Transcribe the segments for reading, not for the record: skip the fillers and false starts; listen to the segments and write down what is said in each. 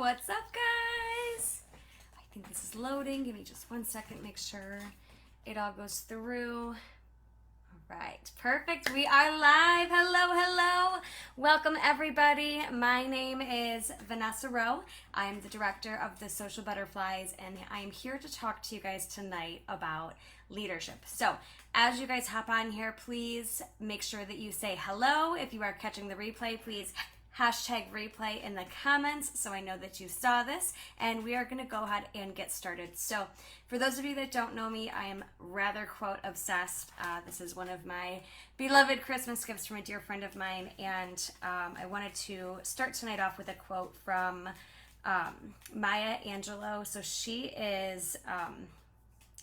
What's up, guys? I think this is loading. Give me just 1 second, make sure it all goes through. All right, perfect. We are live. Hello. Welcome, everybody. My name is Vanessa Rowe. I am the director of the Social Butterflies, and I am here to talk to you guys tonight about leadership. So, as you guys hop on here, please make sure that you say hello. If you are catching the replay, please hashtag replay in the comments so I know that you saw this, and we are going to go ahead and get started. So for those of you that don't know me, I am rather quote obsessed. This is one of my beloved Christmas gifts from a dear friend of mine, and I wanted to start tonight off with a quote from Maya Angelou. So she is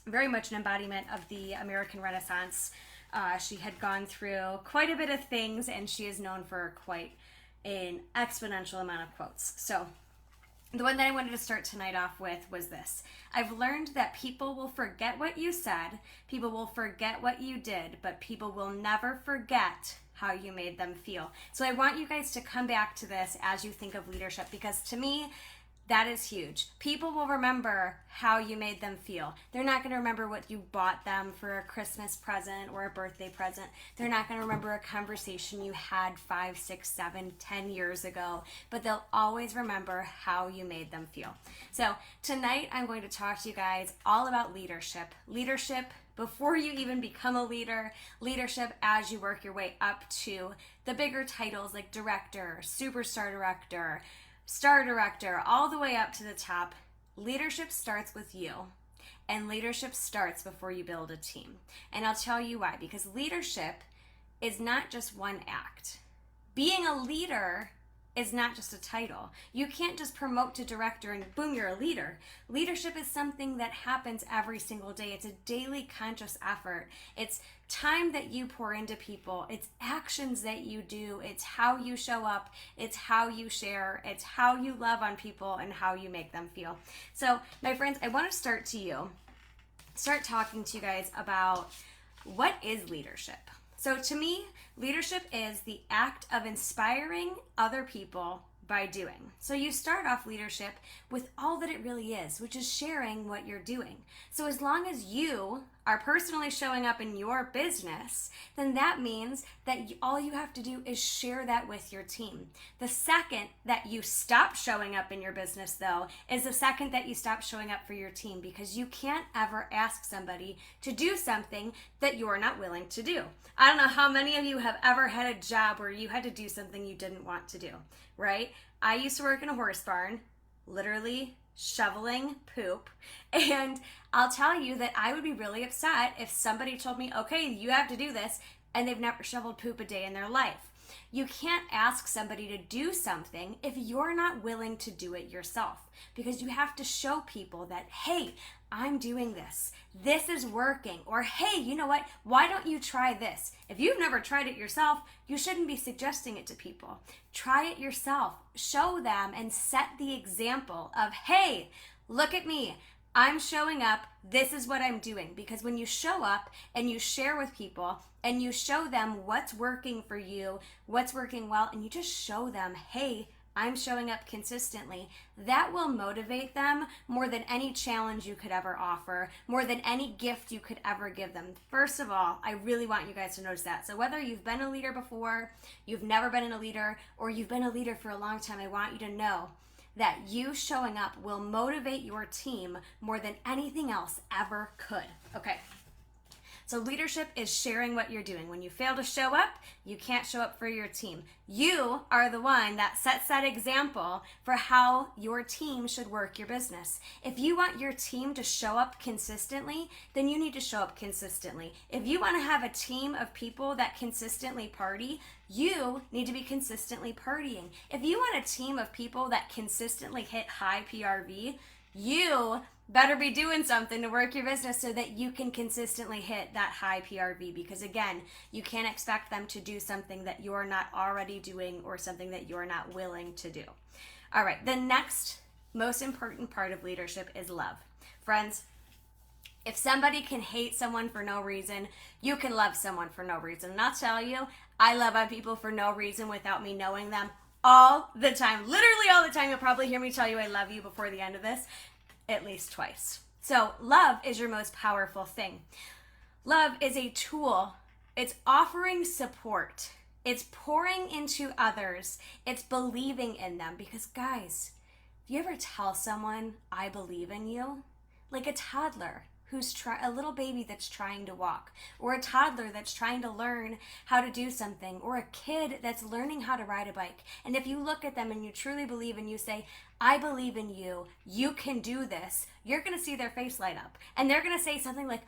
very much an embodiment of the American Renaissance. She had gone through quite a bit of things, and she is known for quite an exponential amount of quotes. So the one that I wanted to start tonight off with was this: I've learned that people will forget what you said, people will forget what you did, but people will never forget how you made them feel. So I want you guys to come back to this as you think of leadership, because to me, that is huge. People will remember how you made them feel. They're not going to remember what you bought them for a Christmas present or a birthday present. They're not going to remember a conversation you had 5, 6, 7, 10 years ago, but they'll always remember how you made them feel. So tonight I'm going to talk to you guys all about leadership. Leadership before you even become a leader, leadership as you work your way up to the bigger titles like director, superstar director, star director, all the way up to the top. Leadership starts with you, and leadership starts before you build a team. And I'll tell you why, because leadership is not just one act. Being a leader is not just a title. You can't just promote to director and boom, you're a leader. Leadership is something that happens every single day. It's a daily conscious effort. It's time that you pour into people. It's actions that you do. It's how you show up. It's how you share. It's how you love on people and how you make them feel. So, my friends, I want to start talking to you guys about what is leadership. So to me, leadership is the act of inspiring other people by doing. So you start off leadership with all that it really is, which is sharing what you're doing. So as long as you are personally showing up in your business, then that means that all you have to do is share that with your team. The second that you stop showing up in your business, though, is the second that you stop showing up for your team, because you can't ever ask somebody to do something that you're not willing to do. I don't know how many of you have ever had a job where you had to do something you didn't want to do, right? I used to work in a horse barn, literally shoveling poop, and I'll tell you that I would be really upset if somebody told me, okay, you have to do this, and they've never shoveled poop a day in their life. You can't ask somebody to do something if you're not willing to do it yourself, because you have to show people that, hey, I'm doing this. This is working. Or, hey, you know what? Why don't you try this? If you've never tried it yourself, you shouldn't be suggesting it to people. Try it yourself. Show them and set the example of, hey, look at me. I'm showing up. This is what I'm doing. Because when you show up and you share with people and you show them what's working for you, what's working well, and you just show them, hey, I'm showing up consistently, that will motivate them more than any challenge you could ever offer, more than any gift you could ever give them. First of all, I really want you guys to notice that. So whether you've been a leader before, you've never been a leader, or you've been a leader for a long time, I want you to know that you showing up will motivate your team more than anything else ever could. Okay. So leadership is sharing what you're doing. When you fail to show up, you can't show up for your team. You are the one that sets that example for how your team should work your business. If you want your team to show up consistently, then you need to show up consistently. If you want to have a team of people that consistently party, you need to be consistently partying. If you want a team of people that consistently hit high PRV, you better be doing something to work your business so that you can consistently hit that high PRV, because again, you can't expect them to do something that you're not already doing or something that you're not willing to do. All right, the next most important part of leadership is love. Friends, if somebody can hate someone for no reason, you can love someone for no reason. And I'll tell you, I love on people for no reason without me knowing them all the time. Literally all the time. You'll probably hear me tell you I love you before the end of this, at least twice. So love is your most powerful thing. Love is a tool. It's offering support. It's pouring into others. It's believing in them. Because guys, do you ever tell someone, I believe in you? Like a toddler who's a little baby that's trying to walk, or a toddler that's trying to learn how to do something, or a kid that's learning how to ride a bike. And if you look at them and you truly believe and you say, I believe in you, you can do this, you're going to see their face light up. And they're going to say something like,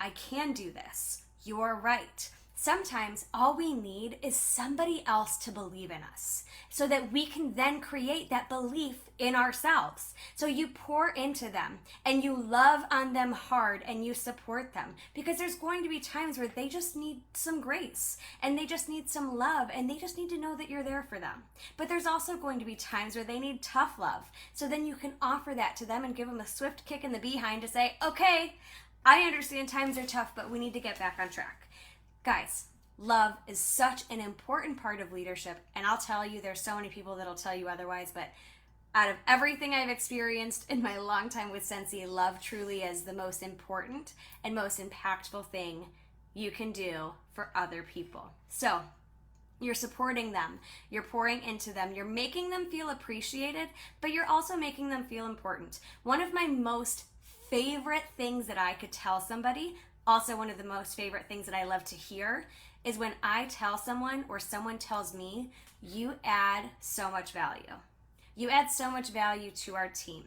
I can do this. You're right. Sometimes all we need is somebody else to believe in us so that we can then create that belief in ourselves. So you pour into them and you love on them hard and you support them, because there's going to be times where they just need some grace and they just need some love and they just need to know that you're there for them. But there's also going to be times where they need tough love. So then you can offer that to them and give them a swift kick in the behind to say, okay, I understand times are tough, but we need to get back on track. Guys, love is such an important part of leadership, and I'll tell you, there's so many people that'll tell you otherwise, but out of everything I've experienced in my long time with Scentsy, love truly is the most important and most impactful thing you can do for other people. So you're supporting them, you're pouring into them, you're making them feel appreciated, but you're also making them feel important. One of my most favorite things that I could tell somebody, also one of the most favorite things that I love to hear, is when I tell someone or someone tells me, you add so much value. You add so much value to our team.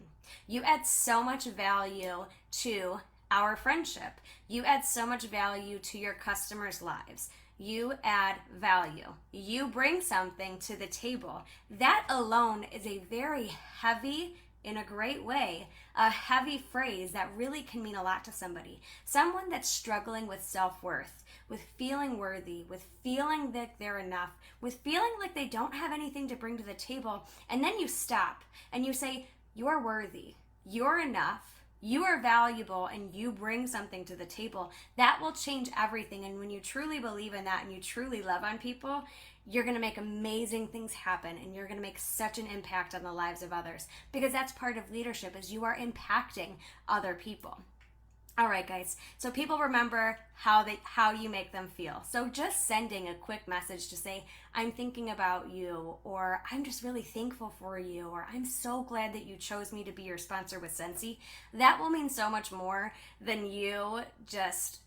You add so much value to our friendship. You add so much value to your customers' lives. You add value. You bring something to the table. That alone is a very heavy, in a great way, a heavy phrase that really can mean a lot to somebody. Someone that's struggling with self-worth, with feeling worthy, with feeling that they're enough, with feeling like they don't have anything to bring to the table, and then you stop and you say, you're worthy, you're enough, you are valuable, and you bring something to the table. That will change everything. And when you truly believe in that and you truly love on people, you're going to make amazing things happen, and you're going to make such an impact on the lives of others, because that's part of leadership, is you are impacting other people. All right, guys, so people remember how you make them feel. So just sending a quick message to say, I'm thinking about you, or I'm just really thankful for you, or I'm so glad that you chose me to be your sponsor with Scentsy, that will mean so much more than you just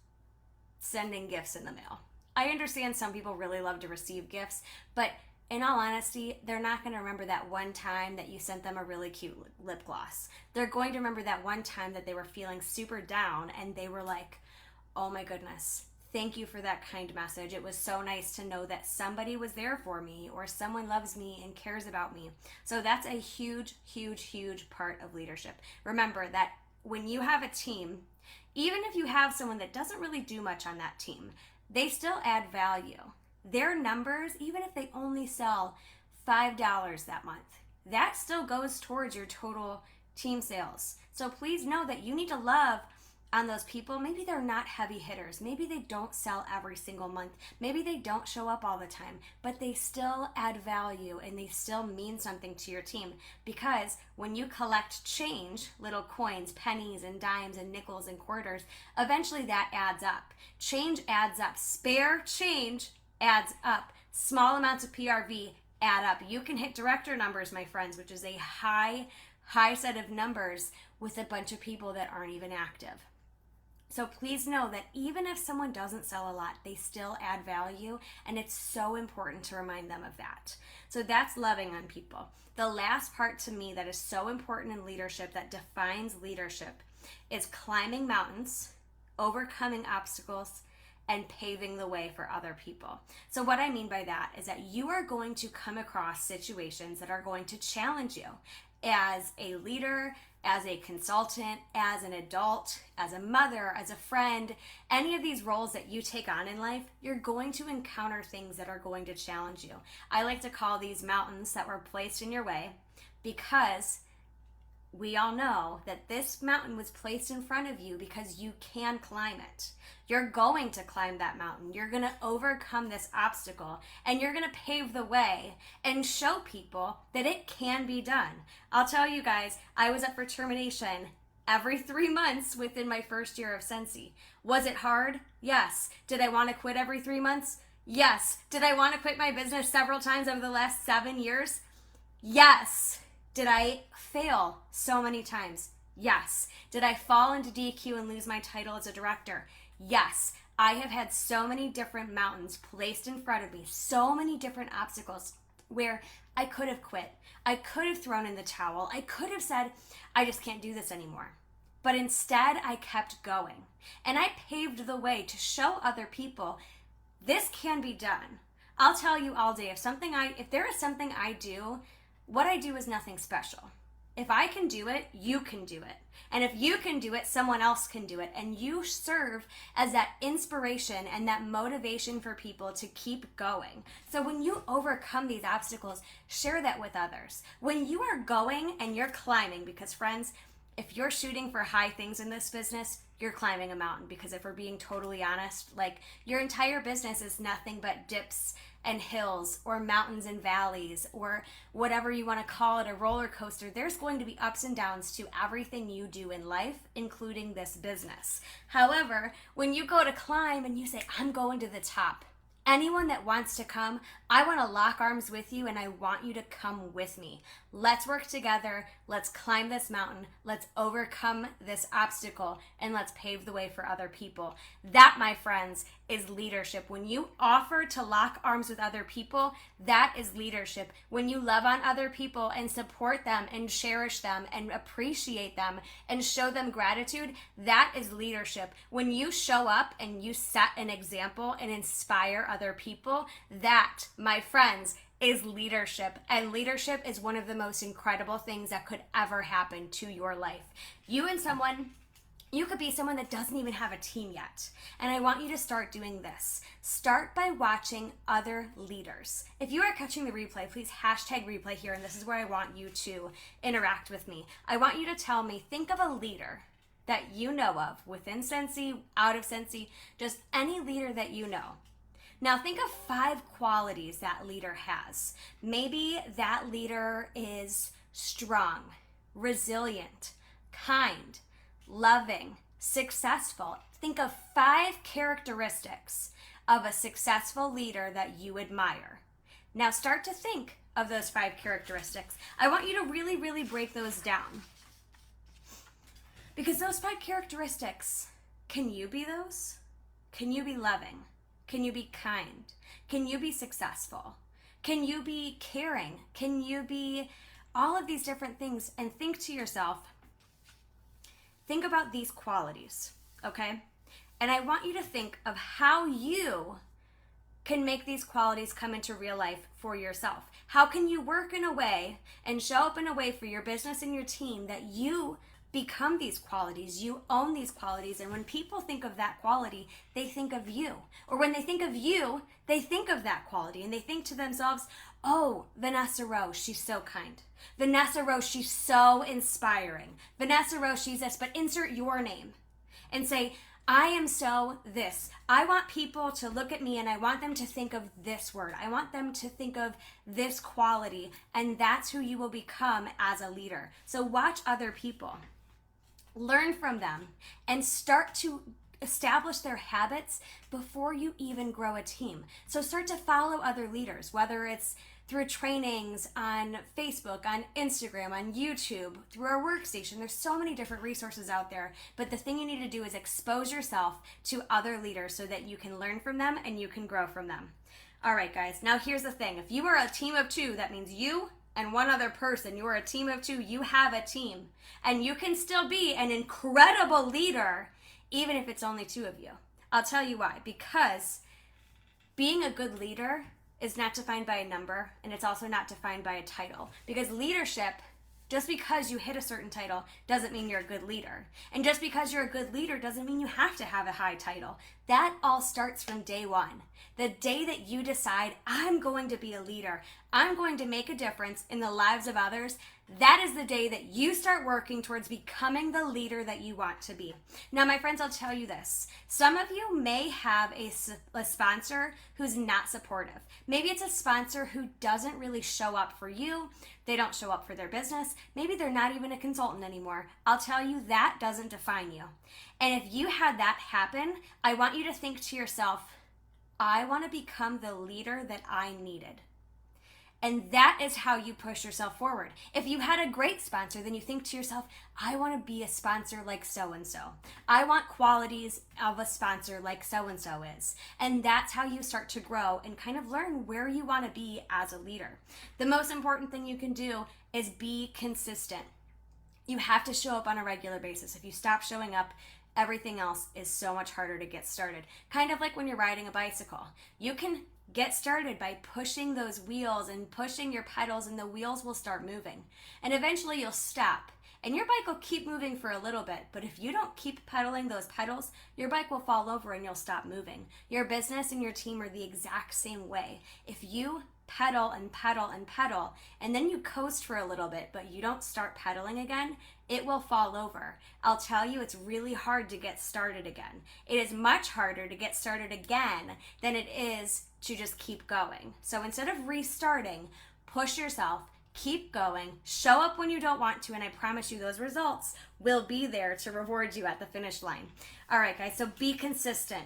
sending gifts in the mail. I understand some people really love to receive gifts, but in all honesty, they're not going to remember that one time that you sent them a really cute lip gloss. They're going to remember that one time that they were feeling super down and they were like, oh my goodness, thank you for that kind message. It was so nice to know that somebody was there for me, or someone loves me and cares about me. So that's a huge, huge, huge part of leadership. Remember that when you have a team, even if you have someone that doesn't really do much on that team, they still add value. Their numbers, even if they only sell $5 that month, that still goes towards your total team sales. So please know that you need to love on those people. Maybe they're not heavy hitters. Maybe they don't sell every single month. Maybe they don't show up all the time, but they still add value and they still mean something to your team. Because when you collect change, little coins, pennies and dimes and nickels and quarters, eventually that adds up. Change adds up. Spare change adds up. Small amounts of PRV add up. You can hit director numbers, my friends, which is a high set of numbers with a bunch of people that aren't even active. So please know that even if someone doesn't sell a lot, they still add value, and it's so important to remind them of that. So that's loving on people. The last part to me that is so important in leadership, that defines leadership, is climbing mountains, overcoming obstacles, and paving the way for other people. So what I mean by that is that you are going to come across situations that are going to challenge you as a leader, as a consultant, as an adult, as a mother, as a friend. Any of these roles that you take on in life, you're going to encounter things that are going to challenge you. I like to call these mountains that were placed in your way, because we all know that this mountain was placed in front of you because you can climb it. You're going to climb that mountain. You're going to overcome this obstacle, and you're going to pave the way and show people that it can be done. I'll tell you guys, I was up for termination every 3 months within my first year of Scentsy. Was it hard? Yes. Did I want to quit every 3 months? Yes. Did I want to quit my business several times over the last 7 years? Yes. Did I fail so many times? Yes. Did I fall into DQ and lose my title as a director? Yes. I have had so many different mountains placed in front of me, so many different obstacles where I could have quit. I could have thrown in the towel. I could have said, I just can't do this anymore. But instead, I kept going. And I paved the way to show other people this can be done. I'll tell you all day, if there is something I do, what I do is nothing special. If I can do it, you can do it. And if you can do it, someone else can do it. And you serve as that inspiration and that motivation for people to keep going. So when you overcome these obstacles, share that with others. When you are going and you're climbing, because friends, if you're shooting for high things in this business, you're climbing a mountain. Because if we're being totally honest, like, your entire business is nothing but dips and hills or mountains and valleys or whatever you want to call it, a roller coaster. There's going to be ups and downs to everything you do in life, including this business. However, when you go to climb and you say, I'm going to the top, anyone that wants to come, I want to lock arms with you and I want you to come with me. Let's work together. Let's climb this mountain. Let's overcome this obstacle and let's pave the way for other people. That, my friends, is leadership. When you offer to lock arms with other people, that is leadership. When you love on other people and support them and cherish them and appreciate them and show them gratitude, that is leadership. When you show up and you set an example and inspire other people, that, my friends, is leadership. And leadership is one of the most incredible things that could ever happen to your life. You could be someone that doesn't even have a team yet. And I want you to start doing this. Start by watching other leaders. If you are catching the replay, please hashtag replay here. And this is where I want you to interact with me. I want you to tell me, think of a leader that you know of within Scentsy, out of Scentsy, just any leader that you know. Now think of 5 qualities that leader has. Maybe that leader is strong, resilient, kind, loving, successful. Think of 5 characteristics of a successful leader that you admire. Now start to think of those 5 characteristics. I want you to really, really break those down. Because those 5 characteristics, can you be those? Can you be loving? Can you be kind? Can you be successful? Can you be caring? Can you be all of these different things? And think to yourself, think about these qualities, okay? And I want you to think of how you can make these qualities come into real life for yourself. How can you work in a way and show up in a way for your business and your team that you become these qualities, you own these qualities, and when people think of that quality, they think of you. Or when they think of you, they think of that quality, and they think to themselves, oh, Vanessa Rose, she's so kind. Vanessa Rose, she's so inspiring. Vanessa Rose, she's this, but insert your name and say, I am so this. I want people to look at me and I want them to think of this word. I want them to think of this quality, and that's who you will become as a leader. So watch other people. Learn from them and start to establish their habits before you even grow a team. So start to follow other leaders, whether it's through trainings on Facebook, on Instagram, on YouTube, through our workstation. There's so many different resources out there, but the thing you need to do is expose yourself to other leaders so that you can learn from them and you can grow from them. All right, guys, now here's the thing. If you are a team of 2, that means you and one other person. You are a team of 2. You have a team. And you can still be an incredible leader, even if it's only 2 of you. I'll tell you why. Because being a good leader is not defined by a number, and it's also not defined by a title. Because leadership, just because you hit a certain title, doesn't mean you're a good leader. And just because you're a good leader doesn't mean you have to have a high title. That all starts from day 1. The day that you decide, I'm going to be a leader, I'm going to make a difference in the lives of others, that is the day that you start working towards becoming the leader that you want to be. Now, my friends, I'll tell you this. Some of you may have a sponsor who's not supportive. Maybe it's a sponsor who doesn't really show up for you. They don't show up for their business. Maybe they're not even a consultant anymore. I'll tell you, that doesn't define you. And if you had that happen, I want you to think to yourself, I want to become the leader that I needed. And that is how you push yourself forward. If you had a great sponsor, then you think to yourself, I want to be a sponsor like so-and-so. I want qualities of a sponsor like so-and-so is. And that's how you start to grow and kind of learn where you want to be as a leader. The most important thing you can do is be consistent. You have to show up on a regular basis. If you stop showing up, everything else is so much harder to get started. Kind of like when you're riding a bicycle. You can get started by pushing those wheels and pushing your pedals, and the wheels will start moving. And eventually you'll stop. And your bike will keep moving for a little bit, but if you don't keep pedaling those pedals, your bike will fall over and you'll stop moving. Your business and your team are the exact same way. If you pedal and pedal and pedal, and then you coast for a little bit, but you don't start pedaling again, it will fall over. I'll tell you, it's really hard to get started again. It is much harder to get started again than it is to just keep going. So instead of restarting, push yourself, keep going, show up when you don't want to, and I promise you those results will be there to reward you at the finish line. All right, guys, so be consistent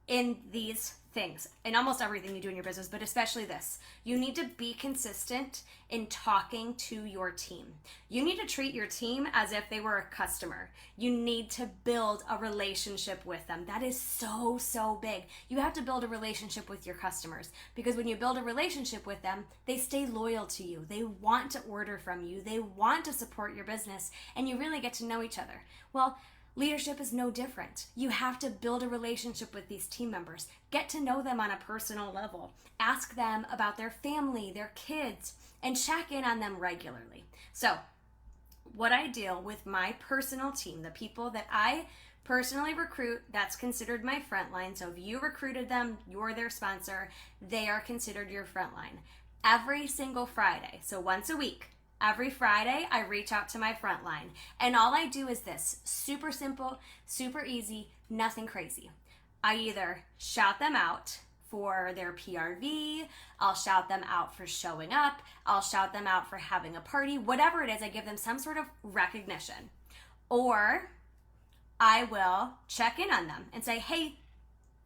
in these things, in almost everything you do in your business, but especially this. You need to be consistent in talking to your team. You need to treat your team as if they were a customer. You need to build a relationship with them. That is so, so big. You have to build a relationship with your customers, because when you build a relationship with them, they stay loyal to you. They want to order from you. They want to support your business, and you really get to know each other. Well, leadership is no different. You have to build a relationship with these team members. Get to know them on a personal level. Ask them about their family, their kids, and check in on them regularly. So, what I do with my personal team, the people that I personally recruit, that's considered my frontline. So if you recruited them, you're their sponsor, they are considered your frontline. Every single Friday, so once a week, every Friday, I reach out to my front line, and all I do is this: super simple, super easy, nothing crazy. I either shout them out for their PRV, I'll shout them out for showing up, I'll shout them out for having a party, whatever it is, I give them some sort of recognition. Or I will check in on them and say, hey,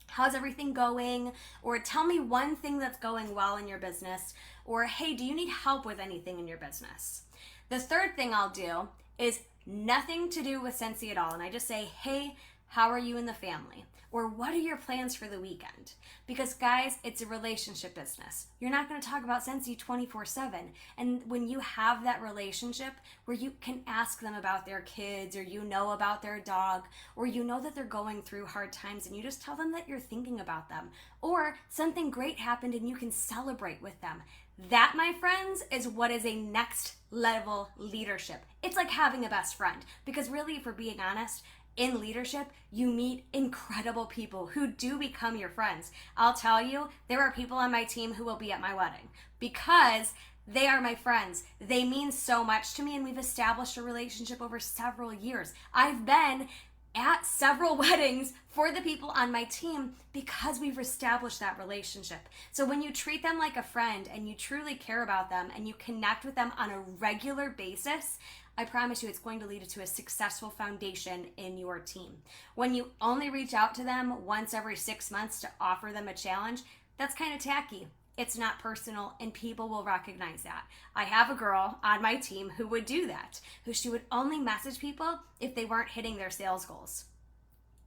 how's everything going? Or tell me one thing that's going well in your business. Or, hey, do you need help with anything in your business? The third thing I'll do is nothing to do with Scentsy at all. And I just say, hey, how are you and the family? Or what are your plans for the weekend? Because guys, it's a relationship business. You're not going to talk about Scentsy 24/7. And when you have that relationship where you can ask them about their kids, or you know about their dog, or you know that they're going through hard times, and you just tell them that you're thinking about them, or something great happened and you can celebrate with them. That, my friends, is what is a next level leadership. It's like having a best friend, because really, if we're being honest, in leadership, you meet incredible people who do become your friends. I'll tell you, there are people on my team who will be at my wedding because they are my friends. They mean so much to me, and we've established a relationship over several years. I've been at several weddings for the people on my team because we've established that relationship. So when you treat them like a friend and you truly care about them and you connect with them on a regular basis, I promise you it's going to lead to a successful foundation in your team. When you only reach out to them once every 6 months to offer them a challenge, that's kind of tacky. It's not personal, and people will recognize that. I have a girl on my team who would do that, who she would only message people if they weren't hitting their sales goals.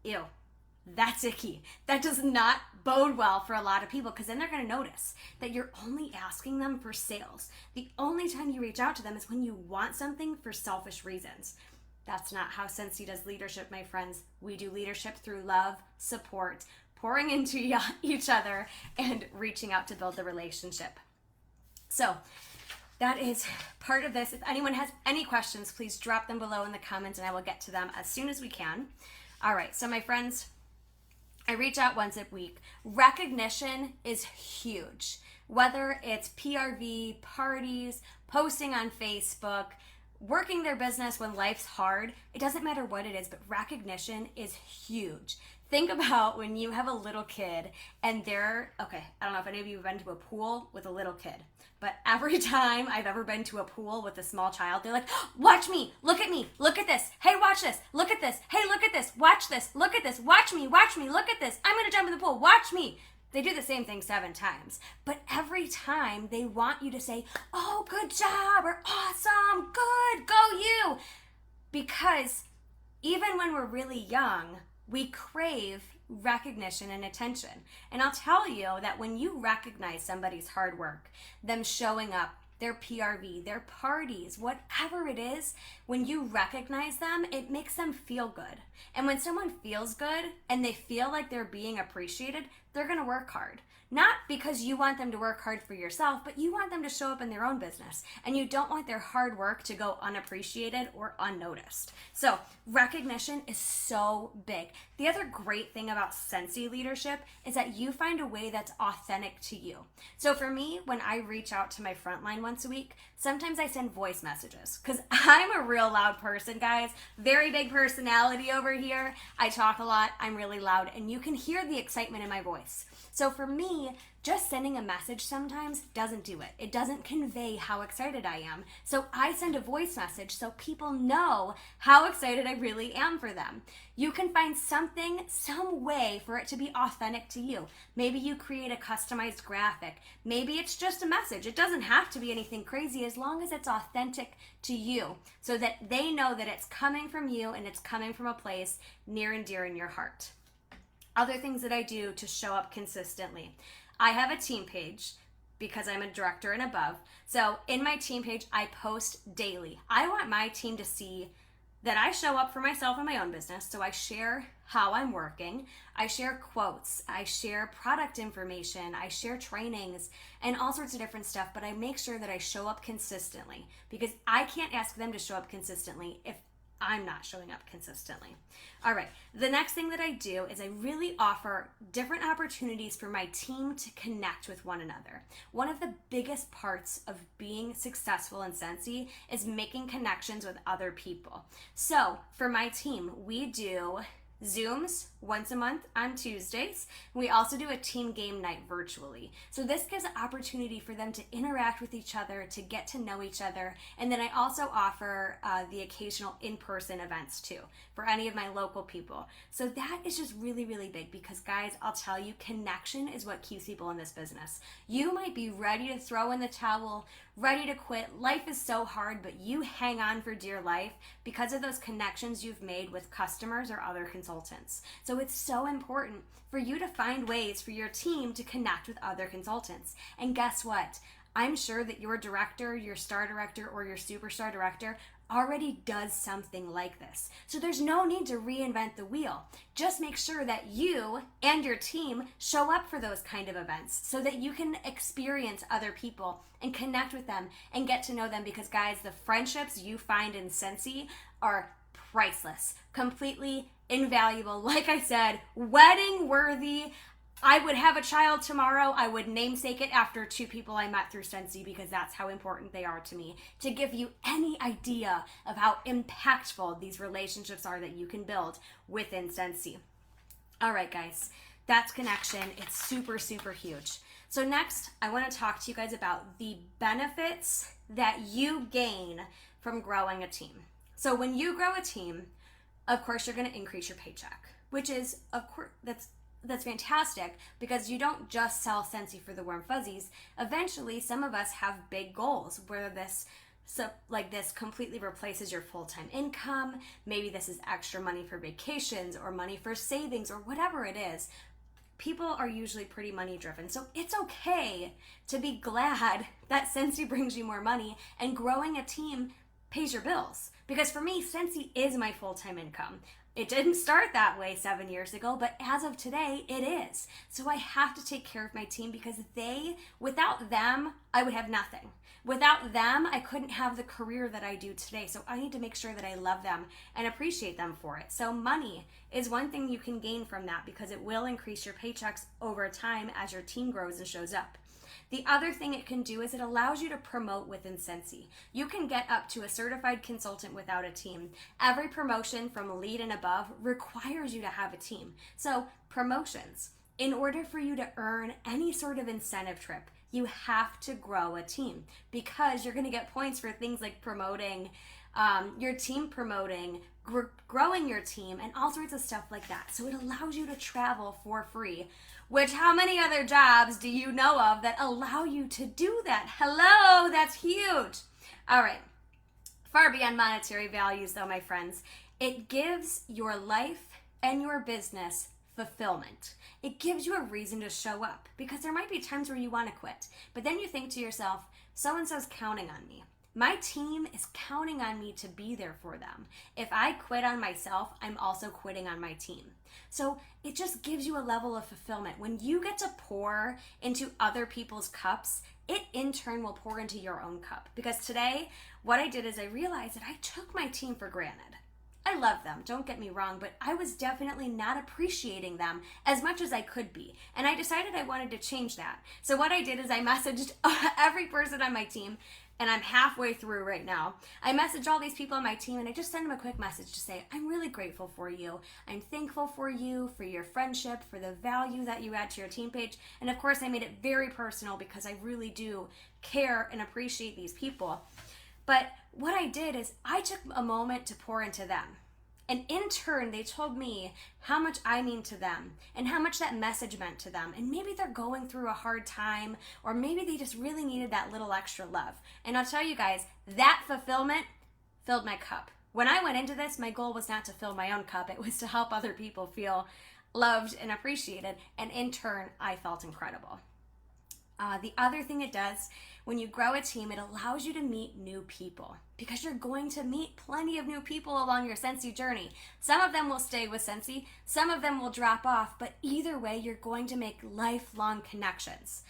Ew, that's icky. That does not bode well for a lot of people, because then they're going to notice that you're only asking them for sales. The only time you reach out to them is when you want something for selfish reasons. That's not how Scentsy does leadership, my friends. We do leadership through love, support, pouring into each other, and reaching out to build the relationship. So that is part of this. If anyone has any questions, please drop them below in the comments and I will get to them as soon as we can. All right, so my friends, I reach out once a week. Recognition is huge. Whether it's PRV, parties, posting on Facebook, working their business when life's hard, it doesn't matter what it is, but recognition is huge. Think about when you have a little kid and I don't know if any of you have been to a pool with a little kid, but every time I've ever been to a pool with a small child, they're like, watch me, look at this, hey, watch this, look at this, hey, look at this, watch this, look at this, watch me, look at this, I'm gonna jump in the pool, watch me. They do the same thing 7 times, but every time they want you to say, oh, good job, or awesome, good, go you. Because even when we're really young, we crave recognition and attention. And I'll tell you that when you recognize somebody's hard work, them showing up, their PRV, their parties, whatever it is, when you recognize them, it makes them feel good. And when someone feels good and they feel like they're being appreciated, they're gonna work hard. Not because you want them to work hard for yourself, but you want them to show up in their own business. And you don't want their hard work to go unappreciated or unnoticed. So recognition is so big. The other great thing about Scentsy leadership is that you find a way that's authentic to you. So for me, when I reach out to my frontline once a week, sometimes I send voice messages because I'm a real loud person, guys. Very big personality over here. I talk a lot. I'm really loud, and you can hear the excitement in my voice. So for me, just sending a message sometimes doesn't do it. It doesn't convey how excited I am. So I send a voice message so people know how excited I really am for them. You can find something, some way for it to be authentic to you. Maybe you create a customized graphic. Maybe it's just a message. It doesn't have to be anything crazy as long as it's authentic to you so that they know that it's coming from you and it's coming from a place near and dear in your heart. Other things that I do to show up consistently. I have a team page because I'm a director and above. So in my team page, I post daily. I want my team to see that I show up for myself in my own business. So I share how I'm working. I share quotes. I share product information. I share trainings and all sorts of different stuff. But I make sure that I show up consistently because I can't ask them to show up consistently if I'm not showing up consistently. All right, the next thing that I do is I really offer different opportunities for my team to connect with one another. One of the biggest parts of being successful in Scentsy is making connections with other people. So for my team, we do Zooms once a month on Tuesdays. We also do a team game night virtually. So this gives an opportunity for them to interact with each other, to get to know each other. And then I also offer the occasional in-person events too for any of my local people. So that is just really, really big because guys, I'll tell you, connection is what keeps people in this business. You might be ready to throw in the towel, ready to quit. Life is so hard, but you hang on for dear life because of those connections you've made with customers or other consultants. So it's so important for you to find ways for your team to connect with other consultants. And guess what? I'm sure that your director, your star director, or your superstar director already does something like this. So there's no need to reinvent the wheel. Just make sure that you and your team show up for those kind of events so that you can experience other people and connect with them and get to know them because guys, the friendships you find in Scentsy are priceless, completely invaluable. Like I said, wedding worthy. I would have a child tomorrow. I would namesake it after 2 people I met through Scentsy because that's how important they are to me. To give you any idea of how impactful these relationships are that you can build within Scentsy. All right, guys, that's connection. It's super, super huge. So next, I want to talk to you guys about the benefits that you gain from growing a team. So when you grow a team, of course, you're going to increase your paycheck, which is, of course, that's fantastic because you don't just sell Scentsy for the warm fuzzies. Eventually, some of us have big goals where this completely replaces your full-time income. Maybe this is extra money for vacations or money for savings or whatever it is. People are usually pretty money driven. So it's okay to be glad that Scentsy brings you more money and growing a team pays your bills. Because for me, Scentsy is my full-time income. It didn't start that way 7 years ago, but as of today, it is. So I have to take care of my team because without them, I would have nothing. Without them, I couldn't have the career that I do today. So I need to make sure that I love them and appreciate them for it. So money is one thing you can gain from that because it will increase your paychecks over time as your team grows and shows up. The other thing it can do is it allows you to promote within Scentsy. You can get up to a certified consultant without a team. Every promotion from lead and above requires you to have a team. So promotions, in order for you to earn any sort of incentive trip, you have to grow a team, because you're going to get points for things like promoting your team, promoting, growing your team, and all sorts of stuff like that. So it allows you to travel for free, which how many other jobs do you know of that allow you to do that? Hello, that's huge. All right, far beyond monetary values though, my friends, it gives your life and your business fulfillment. It gives you a reason to show up, because there might be times where you want to quit, but then you think to yourself, so-and-so's counting on me. My team is counting on me to be there for them. If I quit on myself, I'm also quitting on my team. So it just gives you a level of fulfillment. When you get to pour into other people's cups, it in turn will pour into your own cup. Because today, what I did is I realized that I took my team for granted. I love them, don't get me wrong, but I was definitely not appreciating them as much as I could be. And I decided I wanted to change that. So what I did is I messaged every person on my team, and I'm halfway through right now. I message all these people on my team, and I just send them a quick message to say, I'm really grateful for you. I'm thankful for you, for your friendship, for the value that you add to your team page. And of course, I made it very personal, because I really do care and appreciate these people. But what I did is I took a moment to pour into them. And in turn, they told me how much I mean to them and how much that message meant to them. And maybe they're going through a hard time, or maybe they just really needed that little extra love. And I'll tell you guys, that fulfillment filled my cup. When I went into this, my goal was not to fill my own cup. It was to help other people feel loved and appreciated. And in turn, I felt incredible. The other thing it does, when you grow a team, it allows you to meet new people, because you're going to meet plenty of new people along your Scentsy journey. Some of them will stay with Scentsy, some of them will drop off, but either way, you're going to make lifelong connections.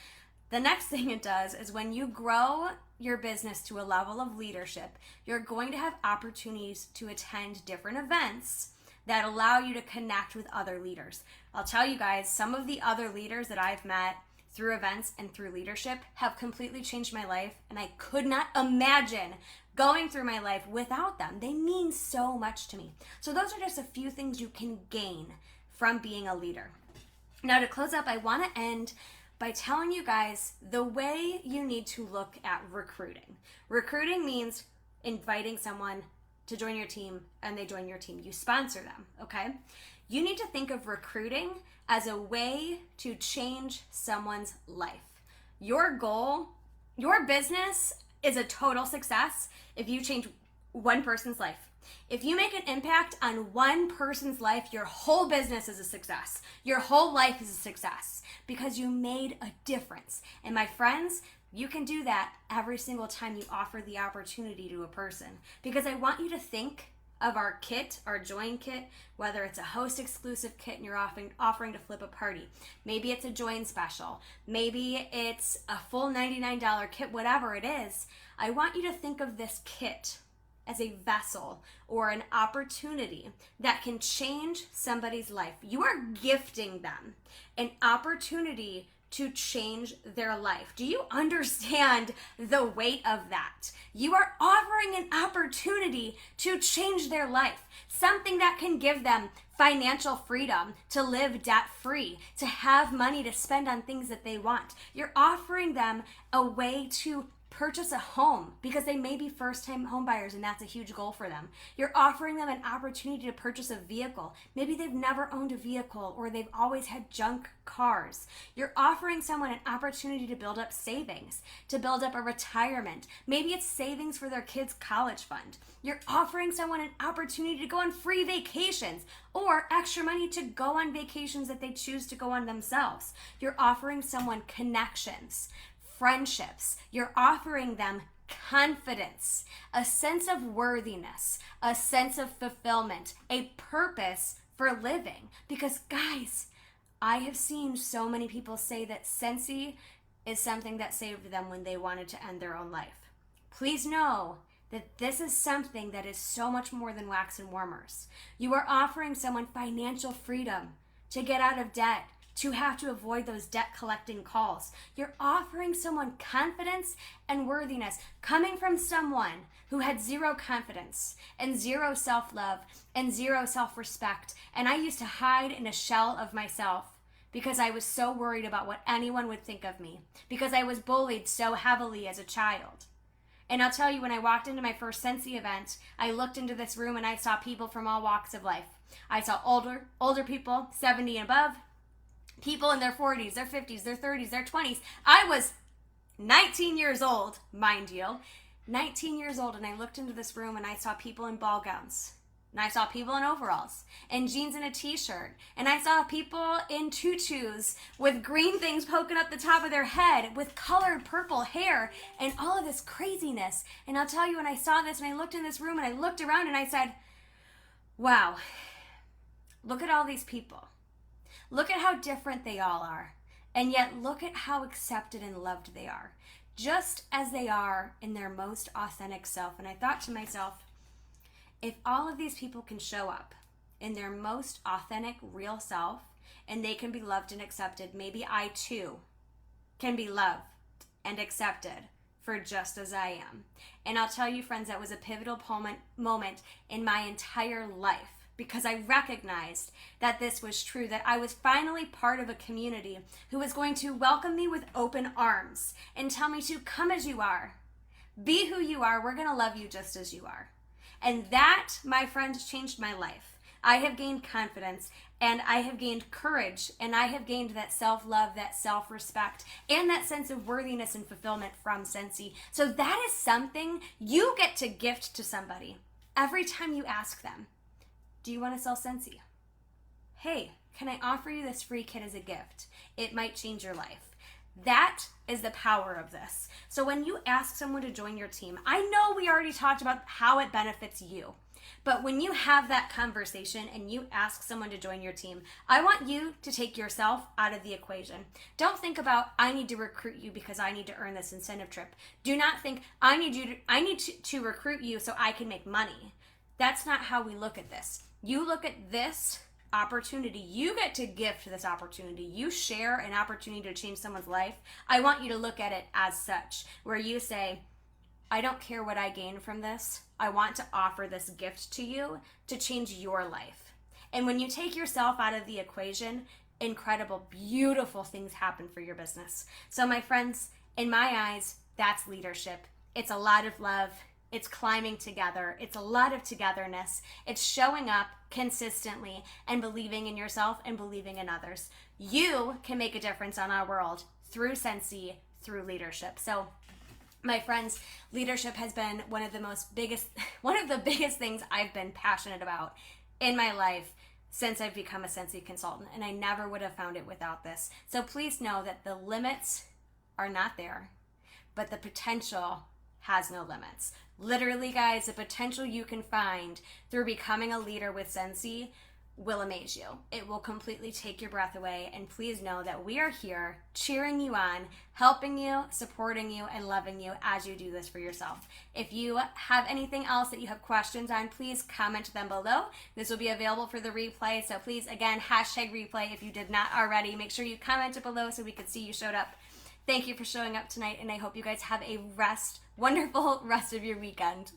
The next thing it does is when you grow your business to a level of leadership, you're going to have opportunities to attend different events that allow you to connect with other leaders. I'll tell you guys, some of the other leaders that I've met through events and through leadership have completely changed my life, and I could not imagine going through my life without them. They mean so much to me. So those are just a few things you can gain from being a leader. Now, to close up, I want to end by telling you guys the way you need to look at recruiting. Recruiting means inviting someone to join your team, and they join your team. You sponsor them, okay? You need to think of recruiting as a way to change someone's life. Your goal, your business is a total success if you change one person's life. If you make an impact on one person's life, your whole business is a success. Your whole life is a success, because you made a difference. And my friends, you can do that every single time you offer the opportunity to a person, because I want you to think of our kit, our join kit, whether it's a host exclusive kit and you're offering to flip a party. Maybe it's a join special. Maybe it's a full $99 kit, whatever it is. I want you to think of this kit as a vessel or an opportunity that can change somebody's life. You are gifting them an opportunity to change their life. Do you understand the weight of that? You are offering an opportunity to change their life, something that can give them financial freedom, to live debt-free, to have money to spend on things that they want. You're offering them a way to purchase a home, because they may be first-time home buyers and that's a huge goal for them. You're offering them an opportunity to purchase a vehicle. Maybe they've never owned a vehicle, or they've always had junk cars. You're offering someone an opportunity to build up savings, to build up a retirement. Maybe it's savings for their kids' college fund. You're offering someone an opportunity to go on free vacations, or extra money to go on vacations that they choose to go on themselves. You're offering someone connections, friendships. You're offering them confidence, a sense of worthiness, a sense of fulfillment, a purpose for living. Because guys, I have seen so many people say that Scentsy is something that saved them when they wanted to end their own life. Please know that this is something that is so much more than wax and warmers. You are offering someone financial freedom, to get out of debt, to have to avoid those debt collecting calls. You're offering someone confidence and worthiness coming from someone who had zero confidence and zero self-love and zero self-respect. And I used to hide in a shell of myself because I was so worried about what anyone would think of me, because I was bullied so heavily as a child. And I'll tell you, when I walked into my first Scentsy event, I looked into this room and I saw people from all walks of life. I saw older people, 70 and above, people in their 40s, their 50s, their 30s, their 20s. I was 19 years old, mind you, 19 years old, and I looked into this room and I saw people in ball gowns. And I saw people in overalls and jeans and a t-shirt. And I saw people in tutus with green things poking up the top of their head with colored purple hair and all of this craziness. And I'll tell you, when I saw this and I looked in this room and I looked around and I said, wow, look at all these people. Look at how different they all are. And yet look at how accepted and loved they are, just as they are in their most authentic self. And I thought to myself, if all of these people can show up in their most authentic, real self, and they can be loved and accepted, maybe I too can be loved and accepted for just as I am. And I'll tell you, friends, that was a pivotal moment in my entire life, because I recognized that this was true, that I was finally part of a community who was going to welcome me with open arms and tell me to come as you are, be who you are, we're going to love you just as you are. And that, my friends, changed my life. I have gained confidence, and I have gained courage, and I have gained that self-love, that self-respect, and that sense of worthiness and fulfillment from Scentsy. So that is something you get to gift to somebody every time you ask them, do you want to sell Scentsy? Hey, can I offer you this free kit as a gift? It might change your life. That is the power of this. So when you ask someone to join your team, I know we already talked about how it benefits you, but when you have that conversation and you ask someone to join your team, I want you to take yourself out of the equation. Don't think about, I need to recruit you because I need to earn this incentive trip. Do not think, I need to recruit you so I can make money. That's not how we look at this. You look at this opportunity. You get to gift this opportunity. You share an opportunity to change someone's life. I want you to look at it as such, where you say, I don't care what I gain from this. I want to offer this gift to you to change your life. And when you take yourself out of the equation, incredible, beautiful things happen for your business. So my friends, in my eyes, that's leadership. It's a lot of love. It's climbing together. It's a lot of togetherness. It's showing up consistently and believing in yourself and believing in others. You can make a difference on our world through Scentsy, through leadership. So my friends, leadership has been one of the biggest things I've been passionate about in my life since I've become a Scentsy consultant, and I never would have found it without this. So please know that the limits are not there, but the potential has no limits. Literally, guys, the potential you can find through becoming a leader with Scentsy will amaze you. It will completely take your breath away. And please know that we are here cheering you on, helping you, supporting you, and loving you as you do this for yourself. If you have anything else that you have questions on, please comment them below. This will be available for the replay. So please, again, #replay if you did not already. Make sure you comment it below so we could see you showed up. Thank you for showing up tonight, and I hope you guys have a wonderful rest of your weekend.